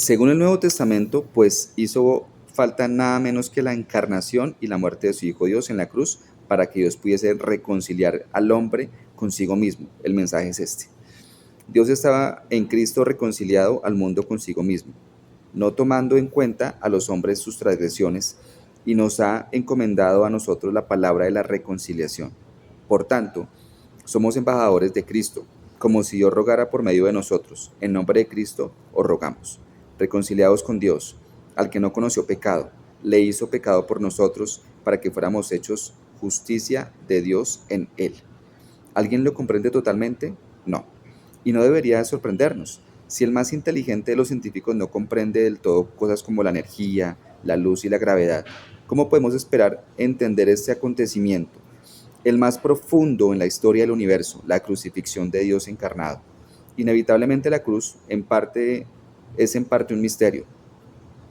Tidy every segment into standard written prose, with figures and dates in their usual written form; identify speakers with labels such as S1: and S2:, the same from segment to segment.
S1: Según el Nuevo Testamento, pues hizo falta nada menos que la encarnación y la muerte de su Hijo Dios en la cruz para que Dios pudiese reconciliar al hombre consigo mismo. El mensaje es este. Dios estaba en Cristo reconciliado al mundo consigo mismo, no tomando en cuenta a los hombres sus transgresiones, y nos ha encomendado a nosotros la palabra de la reconciliación. Por tanto, somos embajadores de Cristo, como si Dios rogara por medio de nosotros. En nombre de Cristo os rogamos, reconciliados con Dios, al que no conoció pecado, le hizo pecado por nosotros para que fuéramos hechos justicia de Dios en él. ¿Alguien lo comprende totalmente? No. Y no debería sorprendernos. Si el más inteligente de los científicos no comprende del todo cosas como la energía, la luz y la gravedad, ¿cómo podemos esperar entender este acontecimiento, el más profundo en la historia del universo, la crucifixión de Dios encarnado? Inevitablemente la cruz es en parte un misterio.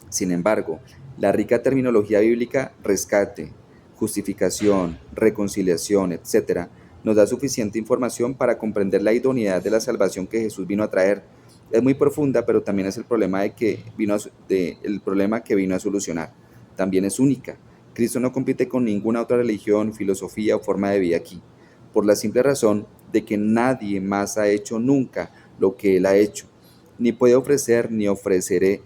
S1: Sin embargo, la rica terminología bíblica, rescate, justificación, reconciliación, etcétera, nos da suficiente información para comprender la idoneidad de la salvación que Jesús vino a traer. Es muy profunda, pero también es el problema el problema que vino a solucionar. También es única. Cristo no compite con ninguna otra religión, filosofía o forma de vida aquí, por la simple razón de que nadie más ha hecho nunca lo que Él ha hecho, ni puede ofrecer ni ofrecer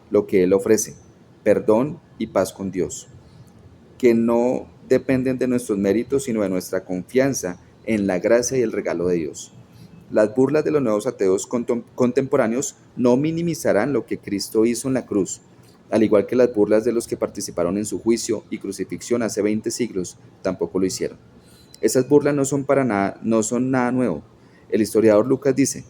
S1: lo que Él ofrece, perdón y paz con Dios, que no dependen de nuestros méritos, sino de nuestra confianza en la gracia y el regalo de Dios. Las burlas de los nuevos ateos contemporáneos no minimizarán lo que Cristo hizo en la cruz, al igual que las burlas de los que participaron en su juicio y crucifixión hace 20 siglos tampoco lo hicieron. Esas burlas no son nada nuevo. El historiador Lucas dice: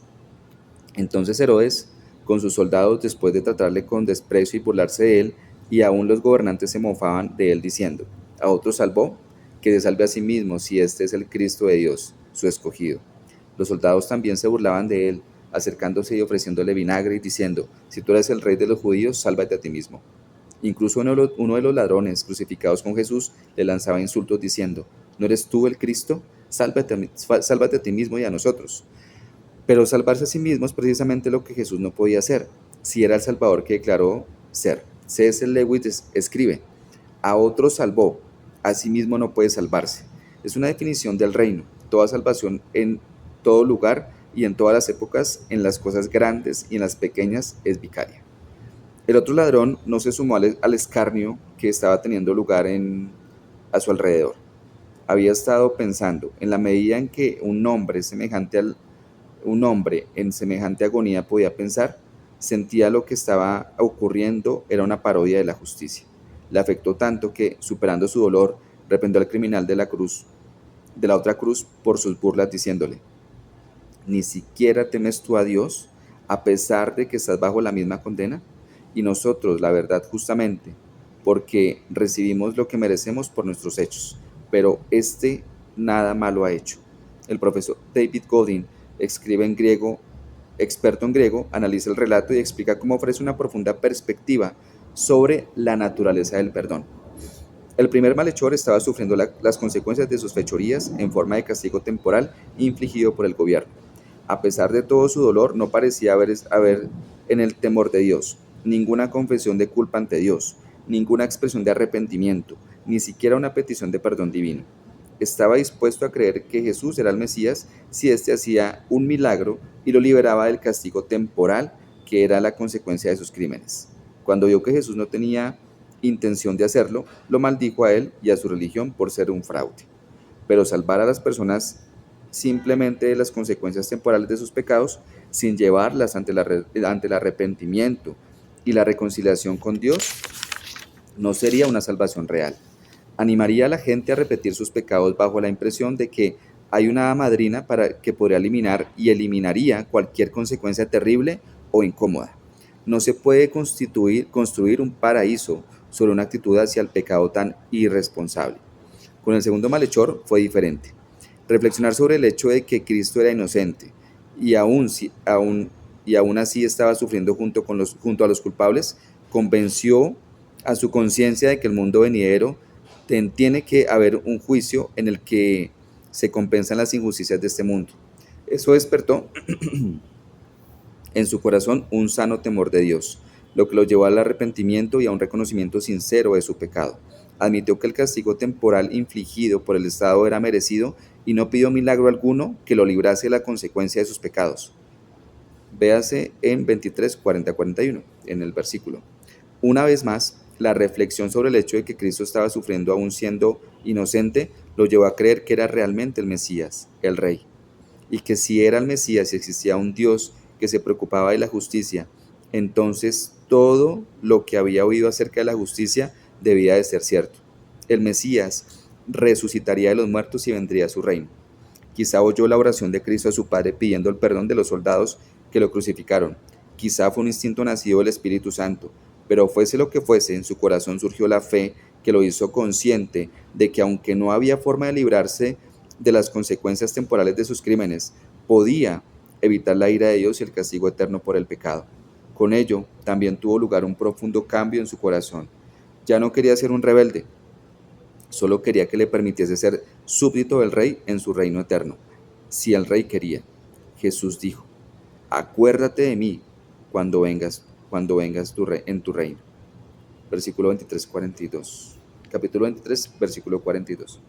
S1: entonces Herodes, con sus soldados, después de tratarle con desprecio y burlarse de él, y aún los gobernantes se mofaban de él diciendo: a otro salvó, que se salve a sí mismo si este es el Cristo de Dios, su escogido. Los soldados también se burlaban de él, acercándose y ofreciéndole vinagre y diciendo: si tú eres el rey de los judíos, sálvate a ti mismo. Incluso uno de los ladrones crucificados con Jesús le lanzaba insultos diciendo: ¿no eres tú el Cristo? Sálvate a ti mismo y a nosotros. Pero salvarse a sí mismo es precisamente lo que Jesús no podía hacer, si era el Salvador que declaró ser. C.S. Lewis escribe: a otro salvó, a sí mismo no puede salvarse. Es una definición del reino. Toda salvación en todo lugar y en todas las épocas, en las cosas grandes y en las pequeñas, es vicaria. El otro ladrón no se sumó al escarnio que estaba teniendo lugar a su alrededor. Había estado pensando, en la medida en que un hombre en semejante agonía podía pensar, sentía lo que estaba ocurriendo era una parodia de la justicia. Le afectó tanto que, superando su dolor, reprendió al criminal de la otra cruz por sus burlas, diciéndole: ¿ni siquiera temes tú a Dios, a pesar de que estás bajo la misma condena? Y nosotros, la verdad, justamente, porque recibimos lo que merecemos por nuestros hechos, pero este nada malo ha hecho. El profesor David Godin, escribe en griego, experto en griego, analiza el relato y explica cómo ofrece una profunda perspectiva sobre la naturaleza del perdón. El primer malhechor estaba sufriendo las consecuencias de sus fechorías en forma de castigo temporal infligido por el gobierno. A pesar de todo su dolor, no parecía haber en el temor de Dios, ninguna confesión de culpa ante Dios, ninguna expresión de arrepentimiento, ni siquiera una petición de perdón divino. Estaba dispuesto a creer que Jesús era el Mesías si éste hacía un milagro y lo liberaba del castigo temporal que era la consecuencia de sus crímenes. Cuando vio que Jesús no tenía intención de hacerlo, lo maldijo a él y a su religión por ser un fraude. Pero salvar a las personas simplemente de las consecuencias temporales de sus pecados, sin llevarlas ante el arrepentimiento y la reconciliación con Dios, no sería una salvación real. Animaría a la gente a repetir sus pecados bajo la impresión de que hay una madrina para que podría eliminar y eliminaría cualquier consecuencia terrible o incómoda. No se puede construir un paraíso sobre una actitud hacia el pecado tan irresponsable. Con el segundo malhechor fue diferente. Reflexionar sobre el hecho de que Cristo era inocente y aún así estaba sufriendo junto a los culpables, convenció a su conciencia de que el mundo venidero tiene que haber un juicio en el que se compensan las injusticias de este mundo. Eso despertó en su corazón un sano temor de Dios, lo que lo llevó al arrepentimiento y a un reconocimiento sincero de su pecado. Admitió que el castigo temporal infligido por el Estado era merecido y no pidió milagro alguno que lo librase de la consecuencia de sus pecados. Véase en 23, 40, 41, en el versículo. Una vez más, la reflexión sobre el hecho de que Cristo estaba sufriendo aún siendo inocente lo llevó a creer que era realmente el Mesías, el Rey, y que si era el Mesías y existía un Dios que se preocupaba de la justicia, entonces todo lo que había oído acerca de la justicia debía de ser cierto. El Mesías resucitaría de los muertos y vendría a su reino. Quizá oyó la oración de Cristo a su Padre pidiendo el perdón de los soldados que lo crucificaron. Quizá fue un instinto nacido del Espíritu Santo, pero fuese lo que fuese, en su corazón surgió la fe que lo hizo consciente de que aunque no había forma de librarse de las consecuencias temporales de sus crímenes, podía evitar la ira de Dios y el castigo eterno por el pecado. Con ello, también tuvo lugar un profundo cambio en su corazón. Ya no quería ser un rebelde, solo quería que le permitiese ser súbdito del rey en su reino eterno. Si el rey quería, Jesús dijo: acuérdate de mí cuando vengas en tu reino. Versículo 23, 42. Capítulo 23, versículo 42.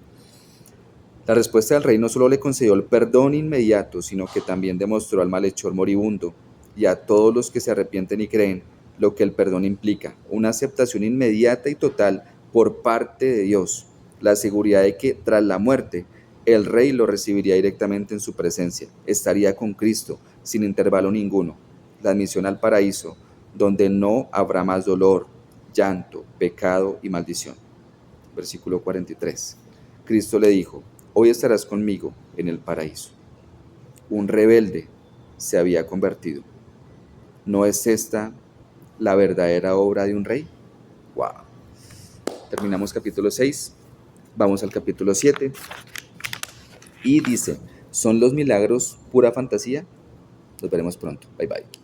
S1: La respuesta del rey no solo le concedió el perdón inmediato, sino que también demostró al malhechor moribundo y a todos los que se arrepienten y creen lo que el perdón implica: una aceptación inmediata y total por parte de Dios, la seguridad de que tras la muerte el rey lo recibiría directamente en su presencia, estaría con Cristo sin intervalo ninguno, la admisión al paraíso, donde no habrá más dolor, llanto, pecado y maldición. Versículo 43. Cristo le dijo: hoy estarás conmigo en el paraíso. Un rebelde se había convertido. ¿No es esta la verdadera obra de un rey? ¡Wow! Terminamos capítulo 6, vamos al capítulo 7 y dice: ¿son los milagros pura fantasía? Nos veremos pronto. Bye bye.